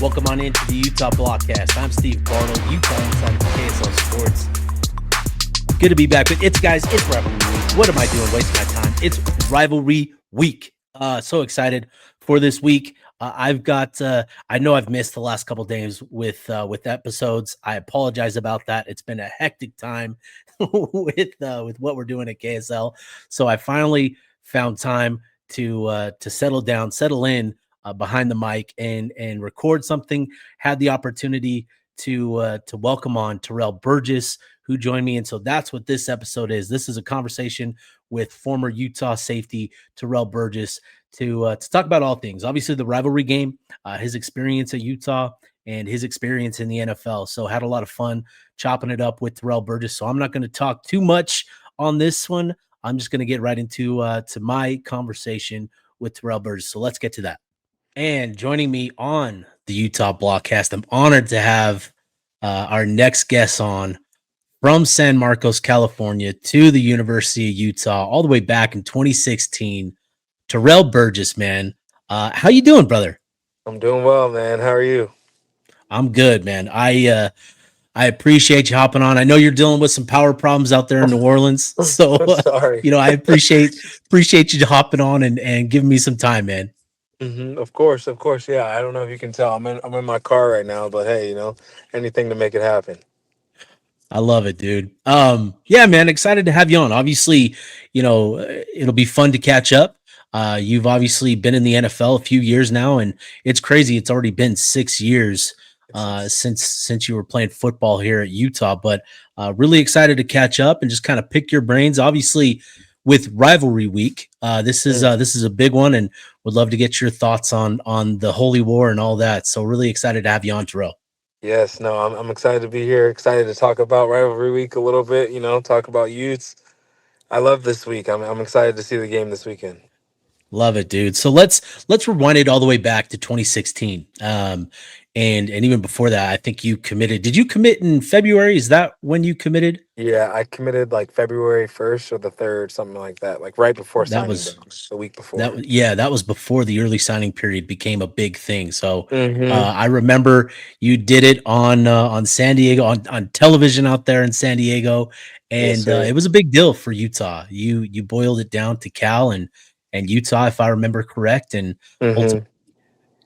Welcome on into the Utah Blockcast. I'm Steve Bartle, Utah Insider for KSL Sports. Good to be back with guys. It's Rivalry Week. What am I doing? Wasting my time. It's Rivalry Week. So excited for this week. I've got. I know I've missed the last couple days with episodes. I apologize about that. It's been a hectic time with what we're doing at KSL. So I finally found time to settle down, settle in behind the mic and record something. Had the opportunity to welcome on Terrell Burgess, who joined me, and so that's what this episode is. This is a conversation with former Utah safety Terrell Burgess to talk about all things. Obviously, the rivalry game, his experience at Utah, and his experience in the NFL. So had a lot of fun chopping it up with Terrell Burgess. So I'm not going to talk too much on this one. I'm just going to get right into to my conversation with Terrell Burgess. So let's get to that. And joining me on the Utah Blockcast, I'm honored to have our next guest on from San Marcos, California, to the University of Utah, all the way back in 2016. Terrell Burgess, man, how you doing, brother? I'm doing well, man. How are you? I'm good, man. I appreciate you hopping on. I know you're dealing with some power problems out there in New Orleans, so Sorry. I appreciate you hopping on and giving me some time, man. Of course, of course. Yeah, I don't know if you can tell. I'm in my car right now, but hey, anything to make it happen. I love it, dude. Yeah, man, excited to have you on. Obviously, it'll be fun to catch up. You've obviously been in the NFL a few years now, and it's crazy. It's already been 6 years since you were playing football here at Utah. But really excited to catch up and just kind of pick your brains. Obviously, with Rivalry Week, this is a big one, and would love to get your thoughts on the Holy War and all that. So really excited to have you on, Terrell. Yes, no, I'm excited to be here. Excited to talk about Rivalry Week a little bit. Talk about Utes. I love this week. I'm excited to see the game this weekend. Love it, dude. So let's rewind it all the way back to 2016. And even before that, I think you committed. Did you commit in February? Is that when you committed? Yeah, I committed like February 1st or the 3rd, something like that. Like right before That signing day, was the week before. that was before the early signing period became a big thing. So Mm-hmm. I remember you did it on San Diego on television out there in San Diego, Yes, and sir. it was a big deal for Utah. You boiled it down to Cal and Utah, if I remember correct, and ultimately Mm-hmm.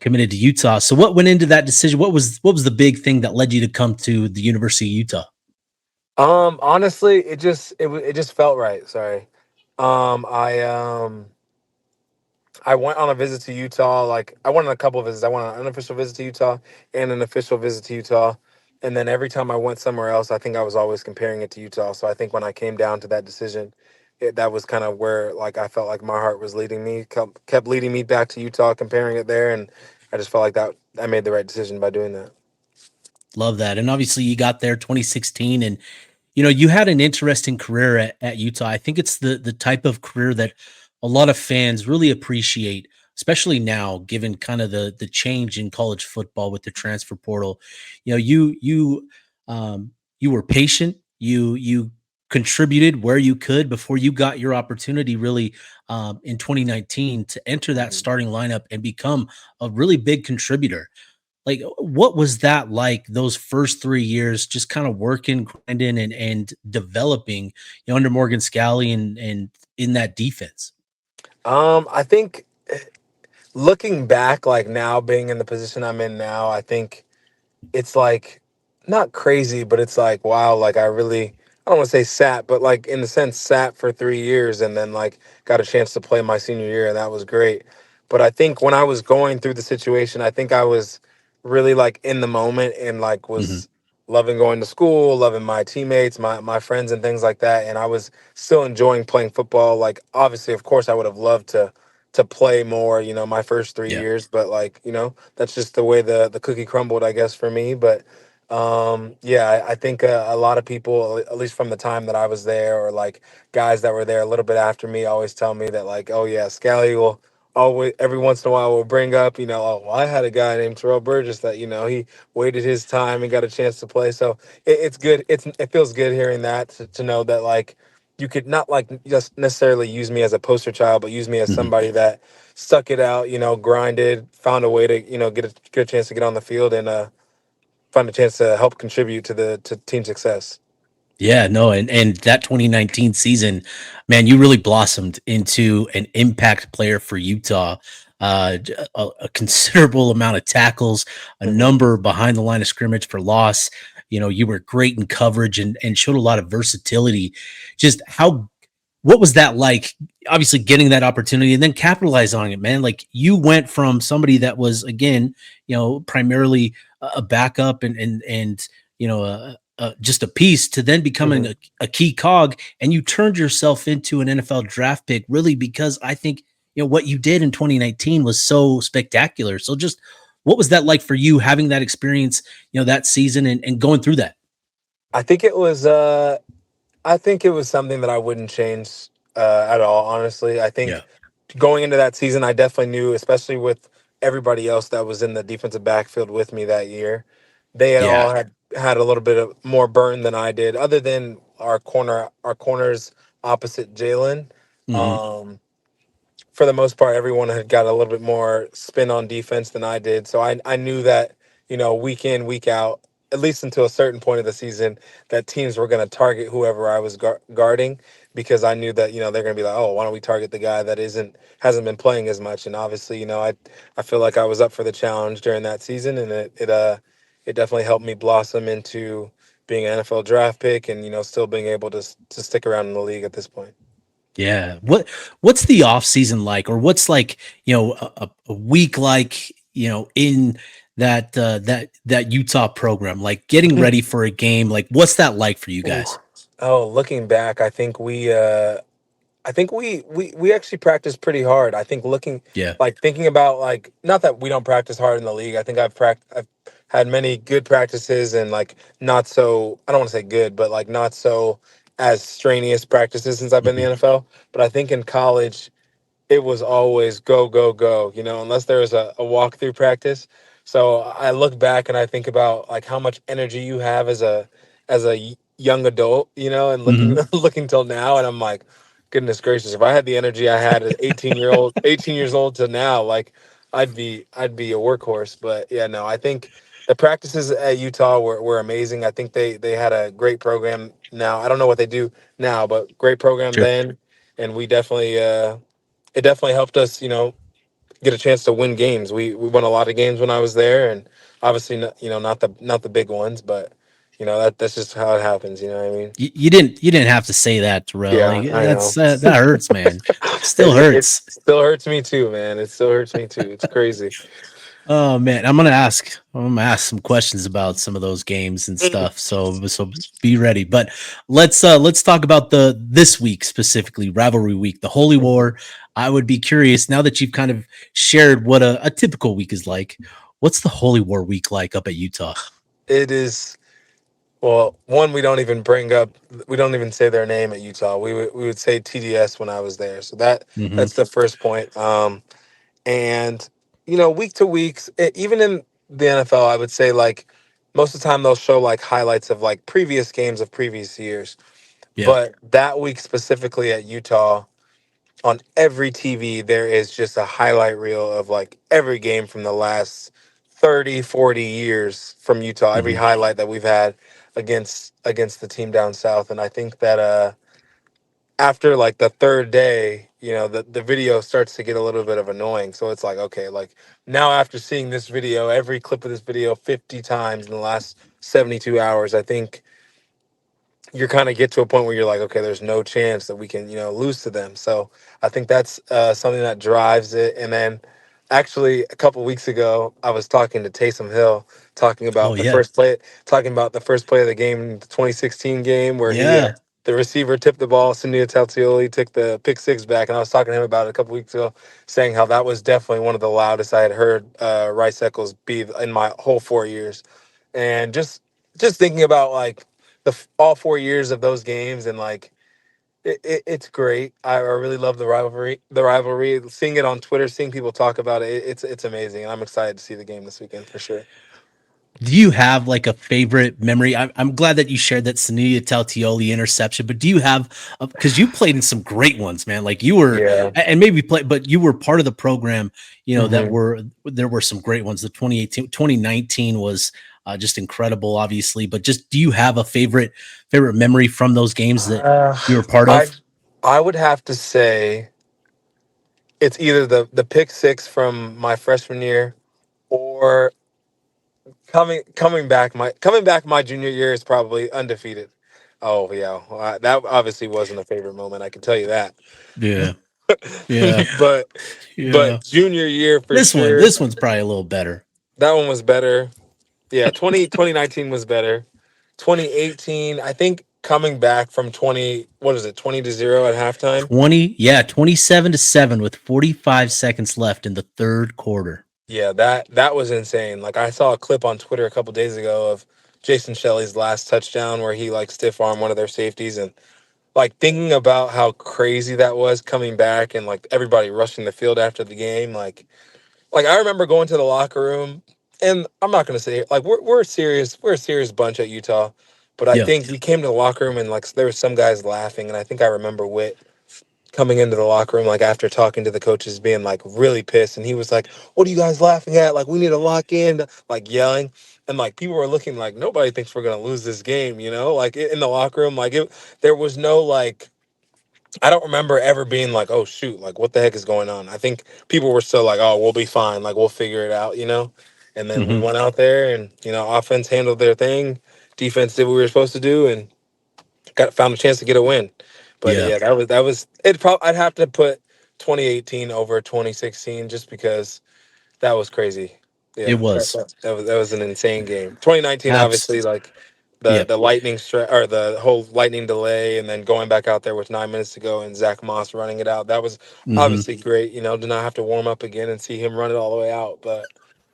committed to Utah. So what went into that decision? What was the big thing that led you to come to the University of Utah? Honestly, it just felt right. Sorry. Um, I um I went on a visit to Utah. Like I went on a couple of visits. I went on an unofficial visit to Utah and an official visit to Utah. And then every time I went somewhere else, I think I was always comparing it to Utah. So I think when I came down to that decision, that was kind of where like I felt like my heart was leading me, kept leading me back to Utah, comparing it there, and I just felt like that I made the right decision by doing that. Love that. And obviously you got there 2016 and you had an interesting career at Utah. I think it's the type of career that a lot of fans really appreciate, especially now, given kind of the change in college football with the transfer portal. You were patient. You contributed where you could before you got your opportunity really in 2019 to enter that Mhm. starting lineup and become a really big contributor. Like, what was that like those first 3 years just kinda working, grinding, and developing, under Morgan Scalley and in that defense? I think looking back, like now being in the position I'm in now, I think it's like not crazy, but it's like wow, like I don't want to say sat, but like in the sense sat for 3 years and then like got a chance to play my senior year and that was great. But I think when I was going through the situation, I think I was really like in the moment and like Mhm. was loving going to school, loving my teammates, my friends and things like that. And I was still enjoying playing football. Like obviously, of course, I would have loved to play more, my first three Yeah. years, but like, that's just the way the cookie crumbled, I guess, for me. But yeah, I think a lot of people, at least from the time that I was there, or like guys that were there a little bit after me, always tell me that like, oh yeah, Scally will always every once in a while will bring up, oh, well, I had a guy named Terrell Burgess that he waited his time and got a chance to play. So it's good. It feels good hearing that to know that like. you could not like just necessarily use me as a poster child, but use me as Mhm. somebody that stuck it out, grinded, found a way to, get a chance to get on the field and find a chance to help contribute to the to team success. Yeah, no, and that 2019 season, man, you really blossomed into an impact player for Utah. A considerable amount of tackles, a Hmm. number behind the line of scrimmage for loss. You know, you were great in coverage and showed a lot of versatility. Just how what was that like? Obviously, getting that opportunity and then capitalize on it, man. Like you went from somebody that was again, primarily a backup and just a piece to then becoming Hmm. a key cog, and you turned yourself into an NFL draft pick, really because I think what you did in 2019 was so spectacular. So, just what was that like for you having that experience, that season and going through that? I think it was I think it was something that I wouldn't change at all, honestly. I think Yeah, going into that season, I definitely knew, especially with everybody else that was in the defensive backfield with me that year, they had yeah, all had a little bit of more burn than I did, other than our corners opposite Jalen. hmm, Um, for the most part, everyone had got a little bit more spin on defense than I did. So I knew that, week in, week out, at least until a certain point of the season, that teams were going to target whoever I was guarding, because I knew that, they're going to be like, oh, why don't we target the guy that hasn't been playing as much? And obviously, I feel like I was up for the challenge during that season, and it definitely helped me blossom into being an NFL draft pick and, still being able to stick around in the league at this point. yeah. What's the off season like, or what's like a week like in that Utah program, like getting ready for a game, like what's that like for you Ooh. guys? Oh, looking back, I think we actually practiced pretty hard. I think looking Yeah. like thinking about like not that we don't practice hard in the league. I think I've had many good practices and like not so I don't want to say good, but like not so as strenuous practices since I've been in the Mhm. NFL. But I think in college it was always go, go, go, unless there was a walkthrough practice. So I look back and I think about like how much energy you have as a young adult, and looking Mhm. looking till now, and I'm like, goodness gracious, if I had the energy I had as 18 years old to now, like I'd be a workhorse. But yeah, no, I think the practices at Utah were amazing. I think they had a great program now. I don't know what they do now, but great program Sure. then. And we definitely it definitely helped us, get a chance to win games. We won a lot of games when I was there, and obviously, not the big ones, but that's just how it happens. You know what I mean? You didn't have to say that, Terrell. Like Yeah, I know. that hurts, man. Still It hurts. still hurts me too, man. It still hurts me too. It's crazy. Oh man, I'm gonna ask some questions about some of those games and stuff. So be ready. But let's talk about the this week specifically, rivalry week, the Holy Mhm. War. I would be curious now that you've kind of shared what a typical week is like. What's the Holy War week like up at Utah? It is. Well, one, we don't even bring up, we don't even say their name at Utah. We would say TDS when I was there. So Hmm. that's the first point. And week to week, even in the NFL, I would say like most of the time they'll show like highlights of like previous games of previous years. Yeah. But that week specifically at Utah, on every TV, there is just a highlight reel of like every game from the last 30, 40 years from Utah, every Hmm. highlight that we've had against the team down south. And I think that after like the third day, the video starts to get a little bit of annoying. So it's like, okay, like now after seeing this video, every clip of this video 50 times in the last 72 hours, I think you're kind of get to a point where you're like, okay, there's no chance that we can, lose to them. So I think that's something that drives it. And then actually a couple weeks ago, I was talking to Taysom Hill, talking Oh about the yeah. first play, talking about the first play of the game, the 2016 game where Yeah. the receiver tipped the ball, Cindy Taltioli took the pick six back. And I was talking to him about it a couple weeks ago, saying how that was definitely one of the loudest I had heard Rice Eccles be in my whole 4 years. And just thinking about like all 4 years of those games, and like it's great. I really love the rivalry, seeing it on Twitter, seeing people talk about it, it's amazing, and I'm excited to see the game this weekend for sure. Do you have like a favorite memory? I'm glad that you shared that Sania Taltioli interception, but do you have, because you played in some great ones, man. Like you were, Yeah. and maybe play, but you were part of the program, that Hmm. there were some great ones. The 2018, 2019 was just incredible, obviously. But just do you have a favorite memory from those games that Uh, you were part I of? I would have to say it's either the pick six from my freshman year or coming back my junior year is probably undefeated. Oh yeah, well, that obviously wasn't a favorite moment. I can tell you that. Yeah, yeah, but yeah. but junior year for This one, sure. this one's probably a little better. That one was better. Yeah, 2019 was better. 2018, I think coming back from 20, what is it, 20-0 at halftime? 27-7 with 45 seconds left in the third quarter. Yeah, that was insane. Like I saw a clip on Twitter a couple days ago of Jason Shelley's last touchdown where he like stiff armed one of their safeties, and like thinking about how crazy that was coming back and like everybody rushing the field after the game. Like I remember going to the locker room, and I'm not gonna say like we're a serious bunch at Utah, but I Yeah. think we came to the locker room and like there was some guys laughing, and I think I remember Witt coming into the locker room like after talking to the coaches being like really pissed, and he was like, "What are you guys laughing at? Like we need to lock in," like yelling, and like people were looking like nobody thinks we're gonna lose this game, like in the locker room, like there was no like I don't remember ever being like, oh shoot, like what the heck is going on? I think people were still like, oh, we'll be fine, like we'll figure it out. And then we Hmm. went out there and offense handled their thing, defense did what we were supposed to do, and got found a chance to get a win. But Yeah. yeah, that was it. Probably I'd have to put 2018 over 2016 just because that was crazy. It Yeah, was. that was an insane game. 2019, Abs. obviously, like the Yeah. the lightning or the whole lightning delay, and then going back out there with 9 minutes to go and Zach Moss running it out. That was Hmm. obviously great. To not have to warm up again and see him run it all the way out. But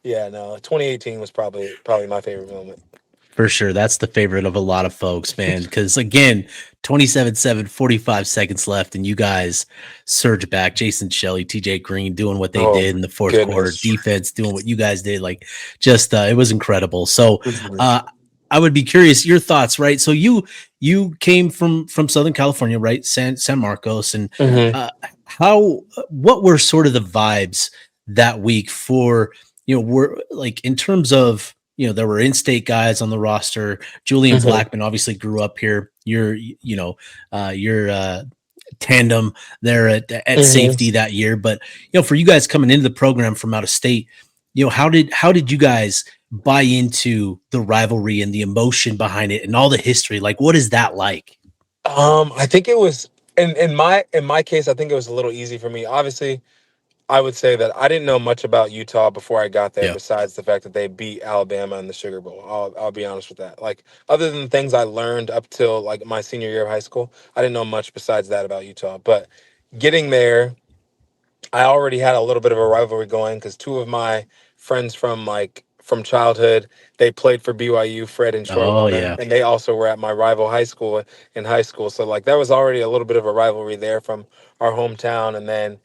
yeah, no, 2018 was probably my favorite moment. For sure. That's the favorite of a lot of folks, man. Because again, 27-7, 45 seconds left, and you guys surge back. Jason Shelley, TJ Green doing what they Oh did in the fourth quarter, goodness. defense doing what you guys did. Like, just it was incredible. So, Mhm. uh, I would be curious your thoughts, right? So you came from Southern California, right? San Marcos, and Mhm. how what were sort of the vibes that week for were like in terms of there were in-state guys on the roster. Julian Mhm. Blackman obviously grew up here. Your tandem there at Mhm. safety that year, but for you guys coming into the program from out of state, how did you guys buy into the rivalry and the emotion behind it and all the history? Like, what is that like? I think it was in my case. I think it was a little easy for me. Obviously, I would say that I didn't know much about Utah before I got there, Yeah. besides the fact that they beat Alabama in the Sugar Bowl. I'll be honest with that. Like other than things I learned up till like my senior year of high school, I didn't know much besides that about Utah. But getting there, I already had a little bit of a rivalry going because two of my friends from childhood, they played for BYU, Fred and Troy Oh Warner, yeah. and they also were at my rival high school in high school. So like there was already a little bit of a rivalry there from our hometown, and then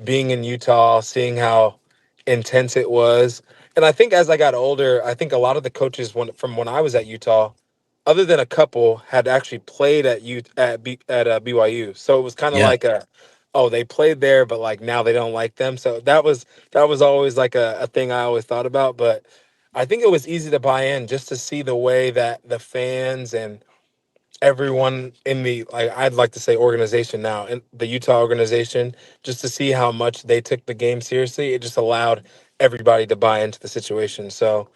being in Utah, seeing how intense it was. And I think as I got older, I think a lot of the coaches from when I was at Utah, other than a couple, had actually played at BYU. So it was kind of Yeah. like oh, they played there, but like now they don't like them. So that was always like a thing I always thought about. But I think it was easy to buy in just to see the way that the fans and everyone in the, like, I'd like to say organization now, in the Utah organization, just to see how much they took the game seriously. It just allowed everybody to buy into the situation. So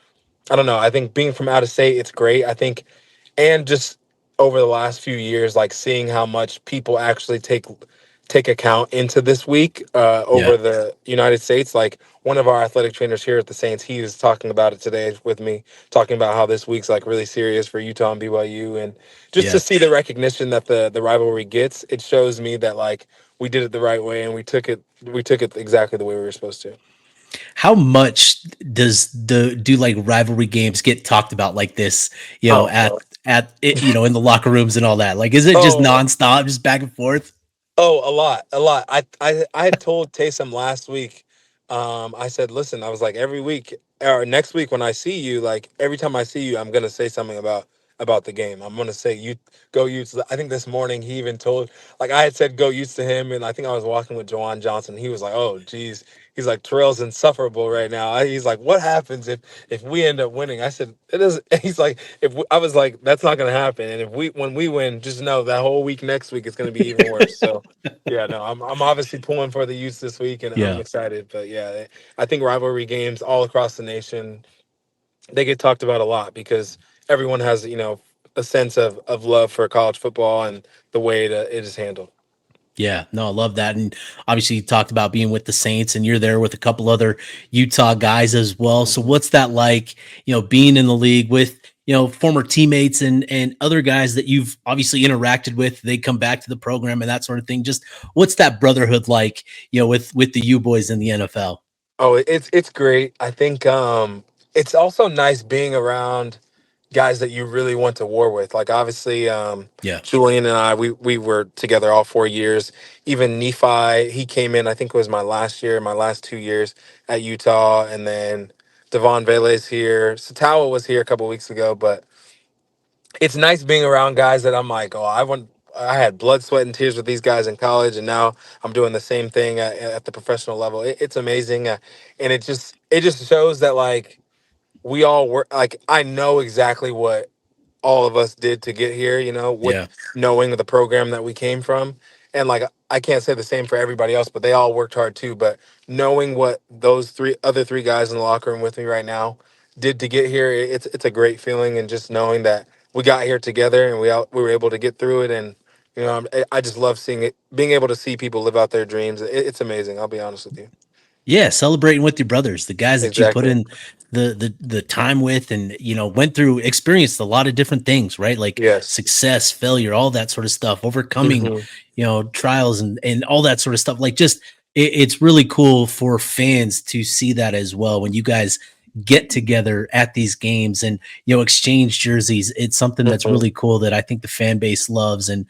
I don't know. I think being from out of state, it's great. I think, and just over the last few years, like seeing how much people actually take account into this week Yeah. over the United States. Like one of our athletic trainers here at the Saints, he was talking about it today with me, talking about how this week's like really serious for Utah and BYU, and just to Yeah. see the recognition that the rivalry gets, it shows me that like we did it the right way and we took it exactly the way we were supposed to. How much do like rivalry games get talked about like this, Oh, at it, in the locker rooms and all that? Like, is it just oh, nonstop, just back and forth? Oh, a lot, a lot. I had told Taysom last week. I said, listen, I was like, every week. or next week when I see you, like every time I see you, I'm gonna say something about the game. I'm gonna say you go Utes. I think this morning he even told, like I had said go Utes to him, and I think I was walking with Jawan Johnson. He was like, "Oh, geez." He's like, "Terrell's insufferable right now." He's like, "What happens if we end up winning?" I said, "It doesn't." He's like, I was like, "That's not gonna happen." And if when we win, just know that whole week next week is gonna be even worse. So yeah, no, I'm obviously pulling for the Utes this week, and I'm Yeah. excited. But yeah, I think rivalry games all across the nation, they get talked about a lot because everyone has, a sense of love for college football and the way it is handled. Yeah, no, I love that. And obviously, you talked about being with the Saints, and you're there with a couple other Utah guys as well. So, Mhm. what's that like? Being in the league with former teammates and other guys that you've obviously interacted with. They come back to the program and that sort of thing. Just what's that brotherhood like? With the U boys in the NFL. Oh, it's great. I think it's also nice being around guys that you really went to war with. Like obviously, Yeah, Julian and I, we were together all 4 years. Even Nephi, he came in. I think it was my last year, my last 2 years at Utah, and then Devon Vele's here. Satawa was here a couple weeks ago, but it's nice being around guys that I'm like, oh, I had blood, sweat, and tears with these guys in college, and now I'm doing the same thing at the professional level. It's amazing, and it just shows that like we all work. Like I know exactly what all of us did to get here, with yeah, knowing the program that we came from. And like I can't say the same for everybody else, but they all worked hard too. But knowing what those other three guys in the locker room with me right now did to get here, it's a great feeling. And just knowing that we got here together and we were able to get through it. And I just love seeing it, being able to see people live out their dreams. It's amazing. I'll be honest with you. yeah. Celebrating with your brothers, the guys that you put Exactly. in the time with, and went through, experienced a lot of different things, right? Like Yes. success, failure, all that sort of stuff, overcoming, Hmm. trials and all that sort of stuff. Like just it's really cool for fans to see that as well when you guys get together at these games and exchange jerseys. It's something that's Hmm. really cool that I think the fan base loves. And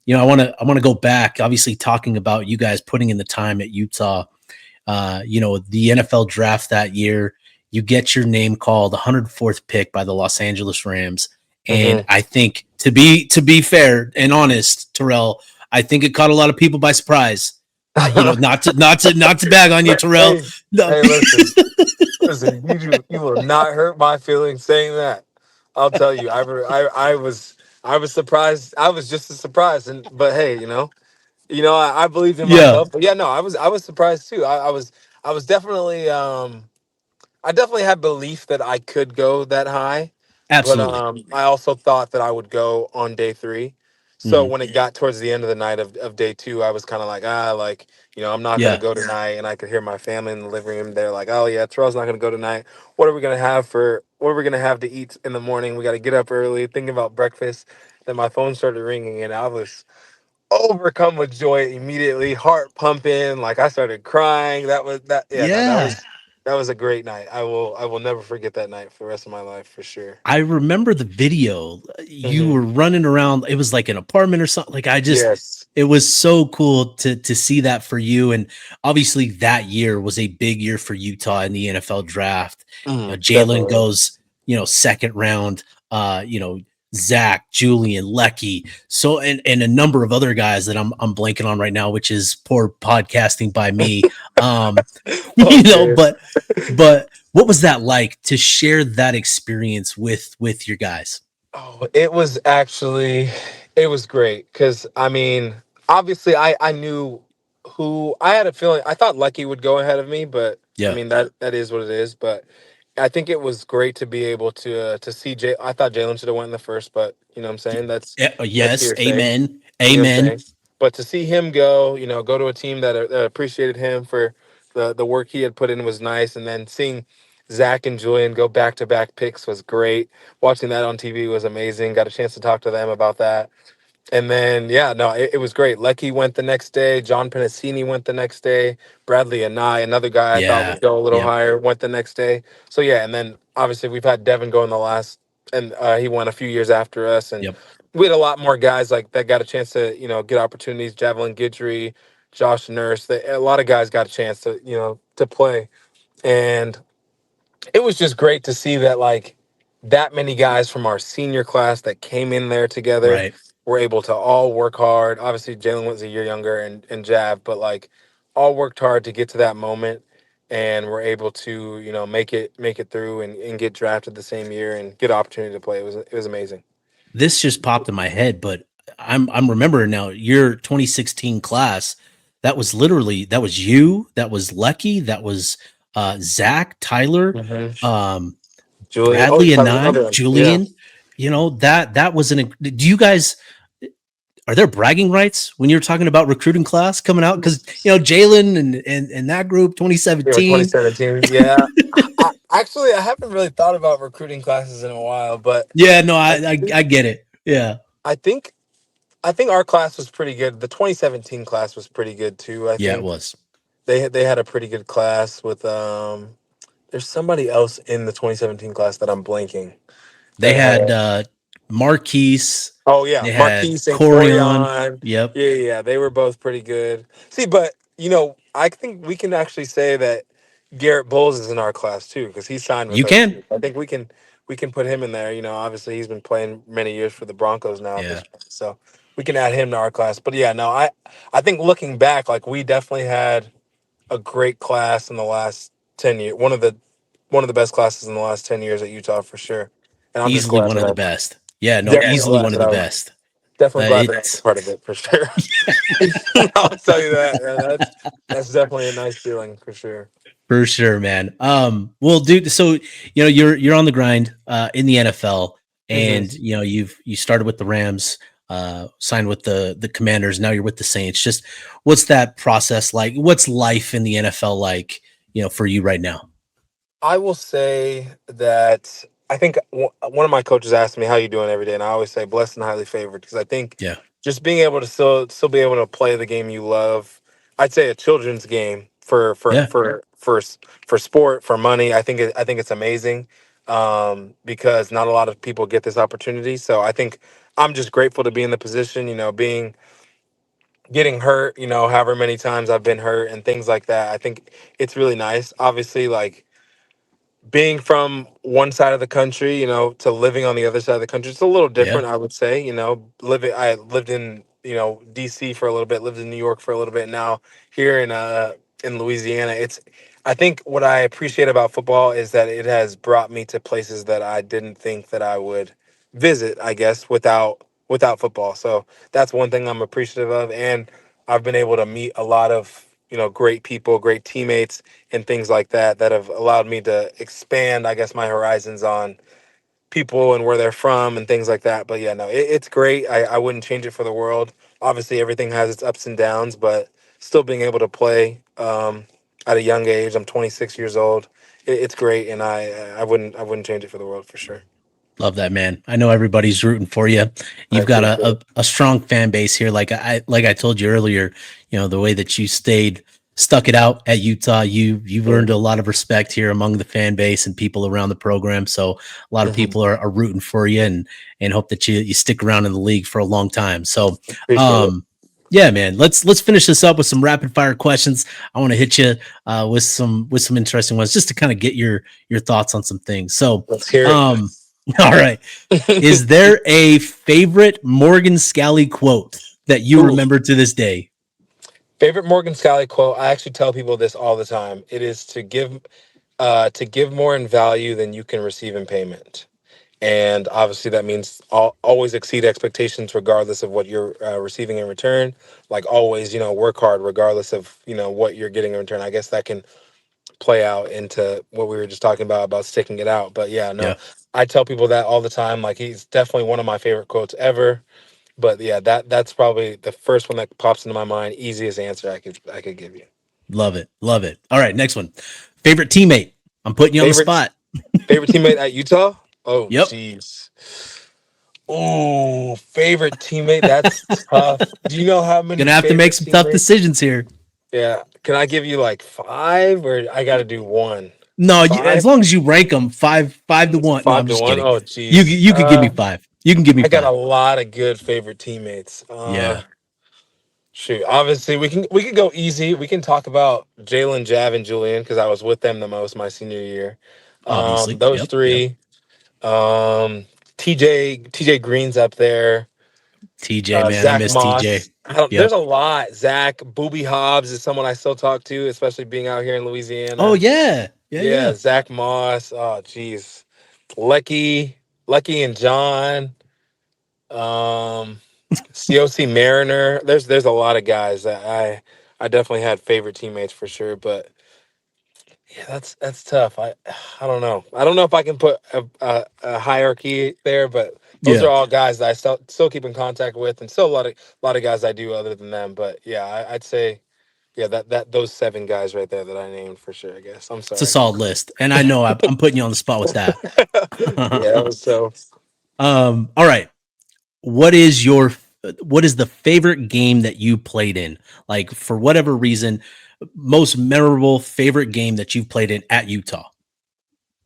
I want to go back, obviously talking about you guys putting in the time at Utah. The NFL draft that year, you get your name called 104th pick by the Los Angeles Rams. And Hmm. I think to be fair and honest, Terrell, I think it caught a lot of people by surprise. Not to bag on you, Terrell. Hey, No. hey, listen. Listen, you will not hurt my feelings saying that. I'll tell you, I was surprised. I was just as surprised, and but hey, I believed in Yeah, myself. But yeah, no, I was surprised too. I was definitely I definitely had belief that I could go that high, but absolutely. I also thought that I would go on day three. So Mhm. when it got towards the end of the night of day two, I was kind of like, like, I'm not gonna Yeah. go tonight. And I could hear my family in the living room. They're like, oh yeah, Terrell's not gonna go tonight. What are we gonna have to eat in the morning? We got to get up early, thinking about breakfast. Then my phone started ringing, and I was overcome with joy immediately, heart pumping, like I started crying. That was that yeah, no, that Yeah. was that was a great night. I will never forget that night for the rest of my life for sure. I remember the video. You Hmm. were running around. It was like an apartment or something. Like Yes. it was so cool to see that for you. And obviously, that year was a big year for Utah in the NFL draft. Jalen Definitely. goes, second round. Zach, Julian, Lecky, so and a number of other guys that I'm blanking on right now, which is poor podcasting by me. Um, All good. but what was that like to share that experience with your guys? Oh, it was great because I mean, obviously, I knew who I had a feeling. I thought Lucky would go ahead of me, but I Yeah. mean that is what it is. But I think it was great to be able to see Jay. I thought Jalen should have went in the first, but you know what I'm saying, that's Yes. hearsay. Amen. You know what I'm saying? Amen. But to see him go, go to a team that appreciated him for the work he had put in was nice, and then seeing Zach and Julian go back to back picks was great. Watching that on TV was amazing. Got a chance to talk to them about that. And then, yeah, no, it was great. Lecky went the next day. John Penasini went the next day. Bradley and another guy I thought Yeah. would go a little Yep. higher, went the next day. So, yeah, and then obviously we've had Devin go in the last, and he went a few years after us. And Yep. we had a lot more guys like that got a chance to, get opportunities. Javelin Guidry, Josh Nurse. A lot of guys got a chance to play. And it was just great to see that like that many guys from our senior class that came in there together Right. were able to all work hard. Obviously, Jalen was a year younger and Jav, but like all worked hard to get to that moment and were able to, make it through and get drafted the same year and get opportunity to play. It was amazing. This just popped in my head, but I'm remembering now your 2016 class. That was you, that was Lecky, that was Zach, Tyler, Hmm. um, Julian. Oh, Bradley, you're and talking about another I, one. Yeah. Julian. That was an. Do you guys, are there bragging rights when you're talking about recruiting class coming out? Because Jalen and that group Yeah, 2017. 2017. Yeah. Actually, I haven't really thought about recruiting classes in a while, but Yeah, no, I I get it. Yeah, I think I think our class was pretty good. The 2017 class was pretty good too. I yeah, it think was. they had a pretty good class with there's somebody else in the 2017 class that I'm blanking They that had had a. Marquise. Oh yeah, They had Marquise and Corion. Corion. Yep. Yeah, yeah, they were both pretty good. See, but I think we can actually say that Garrett Bowles is in our class too because he signed with You us can. too. I think we can put him in there. Obviously he's been playing many years for the Broncos now at this Yeah. point, so we can add him to our class. But yeah, no, I think looking back, like we definitely had a great class in the last 10 years. One of the best classes in the last 10 years at Utah for sure. And I'm just Easily glad one of the that best. Yeah, no, definitely easily glad one of that the I was best. definitely glad that I was a It's part of it for sure. I'll tell you that. Yeah, that's definitely a nice feeling for sure. for sure, man. Well, dude, so you're on the grind in the NFL, Hmm. and you started with the Rams, signed with the Commanders, now you're with the Saints. Just what's that process like? What's life in the NFL like, for you right now? I will say that I think one of my coaches asked me how you doing every day, and I always say blessed and highly favored because I think Yeah. just being able to still be able to play the game you love. I'd say a children's game Yeah. for sport for money. I think it's amazing because not a lot of people get this opportunity. So I think I'm just grateful to be in the position. Being getting hurt. However many times I've been hurt and things like that. I think it's really nice. Obviously, like being from one side of the country, to living on the other side of the country, it's a little Yeah. different, I would say. I lived in, DC for a little bit, lived in New York for a little bit. Now here in Louisiana, I think what I appreciate about football is that it has brought me to places that I didn't think that I would visit, I guess, without football. So that's one thing I'm appreciative of, and I've been able to meet a lot of, great people, great teammates and things like that have allowed me to expand, I guess, my horizons on people and where they're from and things like that. But yeah, no, it's great. I wouldn't change it for the world. Obviously, everything has its ups and downs, but still being able to play at a young age, I'm 26 years old. It's great, and I wouldn't change it for the world for sure. Love that, man. I know everybody's rooting for you. I You've got appreciate it. a strong fan base here. Like I told you earlier, the way that you stuck it out at Utah, you've Yeah. earned a lot of respect here among the fan base and people around the program. So a lot of Hmm. people are rooting for you and hope that you stick around in the league for a long time. So Appreciate it. um yeah, man. Let's finish this up with some rapid fire questions. I want to hit you with some interesting ones just to kind of get your thoughts on some things. So Let's hear um all right. Is it. there a favorite Morgan Scally quote that you Ooh. remember to this day? Favorite Morgan Scally quote. I actually tell people this all the time. It is to give more in value than you can receive in payment. And obviously, that means always exceed expectations, regardless of what you're receiving in return. Like always, work hard, regardless of what you're getting in return. I guess that can play out into what we were just talking about sticking it out. But yeah, no, Yeah, I tell people that all the time. Like he's definitely one of my favorite quotes ever. But yeah, that's probably the first one that pops into my mind. Easiest answer I could give you. love it. Love it. All right, next one. Favorite teammate. I'm putting you on the Favorite spot. favorite teammate at Utah? Oh, Yep. jeez. Oh, favorite teammate. That's tough. Do you know how many Gonna have to make favorite some tough teammates? decisions here. Yeah. Can I give you like five, or I got to do one? No, as Five, long as you rank them five to one. No, I'm 5 to just one. kidding. Oh, You jeez. you could give me five. You can give me I got a five. lot of good favorite teammates. Yeah. Shoot. Obviously, we can go easy. We can talk about Jalen, Jav, and Julian because I was with them the most my senior year. Obviously. Those Yep. Yep. three. Um, TJ Green's up there. TJ, man, I Zach miss TJ. Moss. There's Yep. a lot. Zach Booby Hobbs is someone I still talk to, especially being out here in Oh Louisiana. yeah. Yeah, Yeah, yeah. Zach Moss. Oh, geez. Lecky and John. Um, COC Mariner. There's a lot of guys that I definitely had favorite teammates for sure, but yeah, that's tough. I don't know. I don't know if I can put a hierarchy there, but those are Yeah. all guys that I still keep in contact with, and still a lot of guys I do other than them. But yeah, I'd say yeah that those seven guys right there that I named for sure. I guess I'm It's a sorry. solid list. And I know I'm putting you on the spot with that. Yeah, it was so. All right. What is your what is the favorite game that you played in? Like for whatever reason, most memorable favorite game that you've played in at Utah.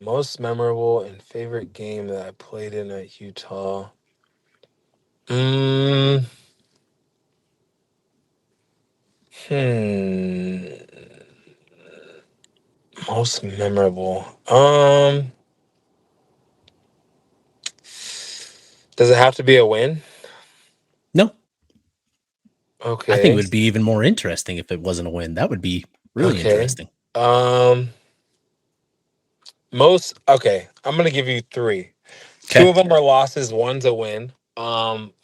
Most memorable and favorite game that I played in at Utah. Mm, hmm. Most memorable. Does it have to be a win? No, I think it Okay. would be even more interesting if it wasn't a win. That would be really Okay. interesting. Um, most okay. I'm gonna give you three. Two Okay. of them are losses. One's a win.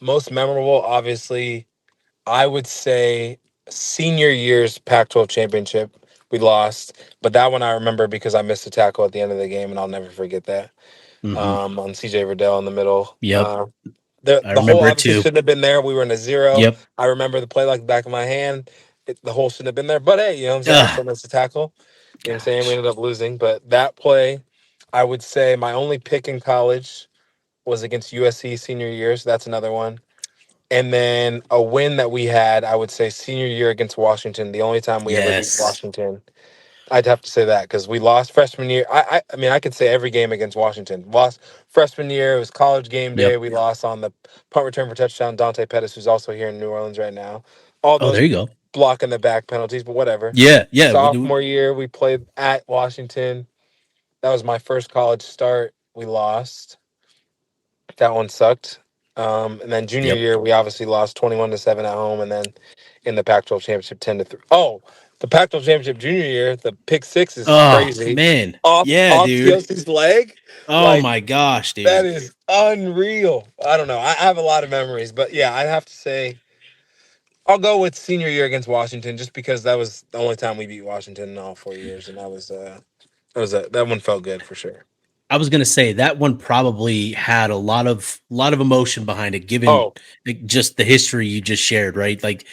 Most memorable, obviously, I would say senior year's Pac-12 championship. We lost, but that one I remember because I missed a tackle at the end of the game, and I'll never forget that. Hmm. On CJ Verdell in the middle. Yep. The I the hole remember it obviously too. shouldn't have been there. We were in a zero. Yep. I remember the play like the back of my hand. The hole shouldn't have been there. But hey, you know what I'm saying? I Ugh, still missed a tackle. You know what I'm saying? We gosh. ended up losing. But that play, I would say my only pick in college was against USC senior year. So that's another one. And then a win that we had, I would say senior year against Washington. The only time we ever beat Yes. Washington. I'd have to say that because we lost freshman year. I mean, I could say every game against Washington. Lost freshman year. It was college game day. Yep. We lost on the punt return for touchdown. Dante Pettis, who's also here in New Orleans right now. All Oh, those there you go. block in the back penalties, but whatever. Yeah. Yeah. We do. Sophomore year, we played at Washington. That was my first college start. We lost. That one sucked. And then junior Yep. year, we obviously lost 21-7 at home, and then in the Pac-12 championship 10-3. Oh, the Pac-12 championship junior year, the pick six is Oh crazy. man. Off Yeah, off dude. TLC's leg, Oh like my gosh, that dude. is unreal. I don't know. I have a lot of memories, but yeah, I'd have to say I'll go with senior year against Washington, just because that was the only time we beat Washington in all 4 years, and that one felt good for sure. I was gonna say that one probably had a lot of emotion behind it, given Oh like, just the history you just shared, right? Like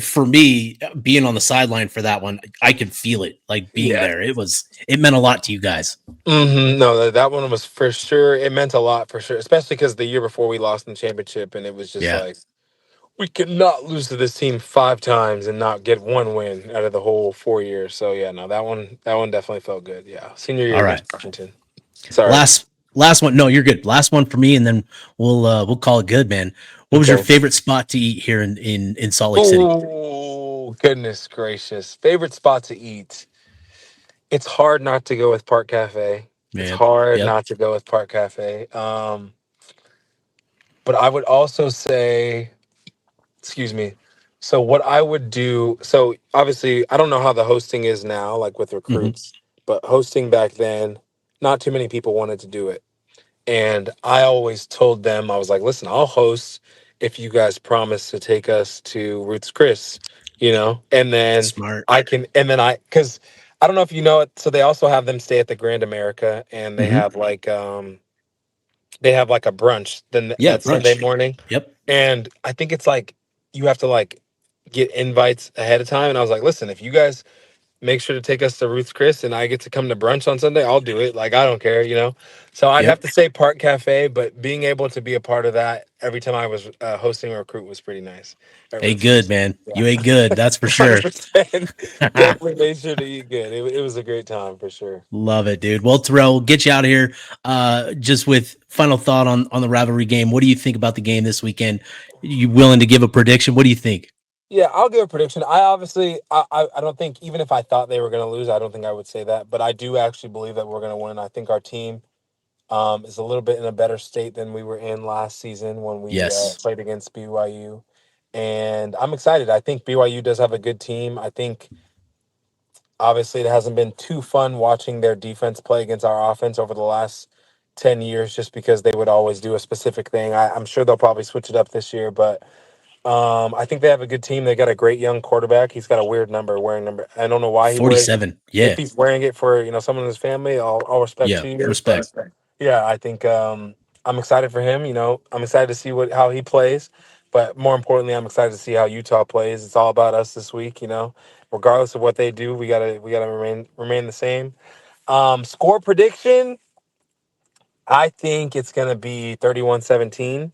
for me, being on the sideline for that one, I could feel it, like being yeah. there. It meant a lot to you guys. No, that one was for sure. It meant a lot for sure, especially because the year before we lost in the championship, and it was just Yeah. like we could not lose to this team 5 times and not get one win out of the whole 4 years. So yeah, no, that one definitely felt good. Yeah, senior year All right. against Washington. Sorry. Last one. No, you're good. Last one for me, and then we'll call it good, man. What was your Okay. favorite spot to eat here in Salt Lake City? Oh goodness gracious! Favorite spot to eat. It's hard not to go with Park Cafe. It's Man. hard Yep. not to go with Park Cafe. But I would also say, excuse me. So what I would do, so obviously I don't know how the hosting is now, like with Hmm. recruits, but hosting back then, not too many people wanted to do it. And I always told them, I was like, listen, I'll host if you guys promise to take us to Ruth's Chris, and then Smart. because I don't know if you know it. So they also have them stay at the Grand America, and they Hmm. have like a brunch then Yeah. that Sunday Brunch. morning. Yep. And I think it's like you have to like get invites ahead of time. And I was like, listen, if you guys make sure to take us to Ruth's Chris and I get to come to brunch on Sunday, I'll do it. Like, I don't care. So I'd have Yep. to say Park Cafe, but being able to be a part of that every time I was hosting a recruit was pretty nice at Ate Ruth's good, Chris. man. Yeah. You ate good. That's for sure. 100%. Definitely made sure to eat good. It was a great time for sure. Love it, dude. Well, Terrell, we'll get you out of here. Just with final thought on the rivalry game. What do you think about the game this weekend? You willing to give a prediction? What do you think? Yeah, I'll give a prediction. I obviously, I don't think, even if I thought they were going to lose, I don't think I would say that. But I do actually believe that we're going to win. I think our team is a little bit in a better state than we were in last season when we Yes. played against BYU. And I'm excited. I think BYU does have a good team. I think obviously it hasn't been too fun watching their defense play against our offense over the last 10 years just because they would always do a specific thing. I'm sure they'll probably switch it up this year, but I think they have a good team. They got a great young quarterback. He's got a weird number, wearing number. I don't know why he wears it. 47. If Yeah. he's wearing it for someone in his family, all respect Yeah. to you. Respect. But yeah, I think I'm excited for him. I'm excited to see how he plays. But more importantly, I'm excited to see how Utah plays. It's all about us this week. Regardless of what they do, we gotta remain the same. Score prediction. I think it's gonna be 31-17.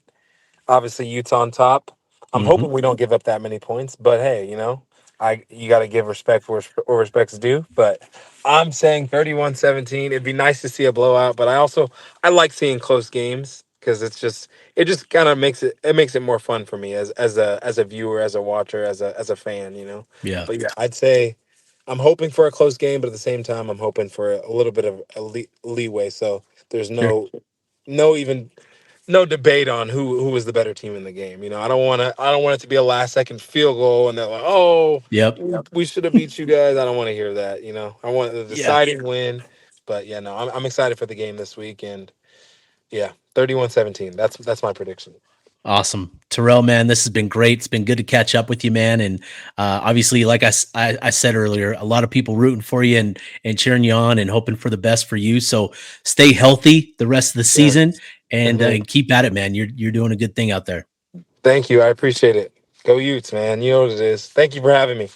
Obviously Utah on top. I'm Hmm. hoping we don't give up that many points, but hey, you got to give respect where respect's due. But I'm saying 31-17. It'd be nice to see a blowout, but I like seeing close games because it just kind of makes it more fun for me as a viewer, as a watcher, as a fan. Yeah. But yeah, I'd say I'm hoping for a close game, but at the same time, I'm hoping for a little bit of leeway. So there's Sure. no even no debate on who was the better team in the game. I don't want it to be a last second field goal and they're like, oh, Yep. we should have beat you guys. I don't want to hear that. I want the Yeah. deciding win. But yeah, no, I'm excited for the game this week, and yeah, 31-17. That's my prediction. Awesome. Terrell, man, this has been great. It's been good to catch up with you, man. And obviously, like I said earlier, a lot of people rooting for you and cheering you on and hoping for the best for you. So stay healthy the rest of the Yeah. season Mhm. and keep at it, man. You're doing a good thing out there. Thank you. I appreciate it. Go Utes, man. You know what it is. Thank you for having me.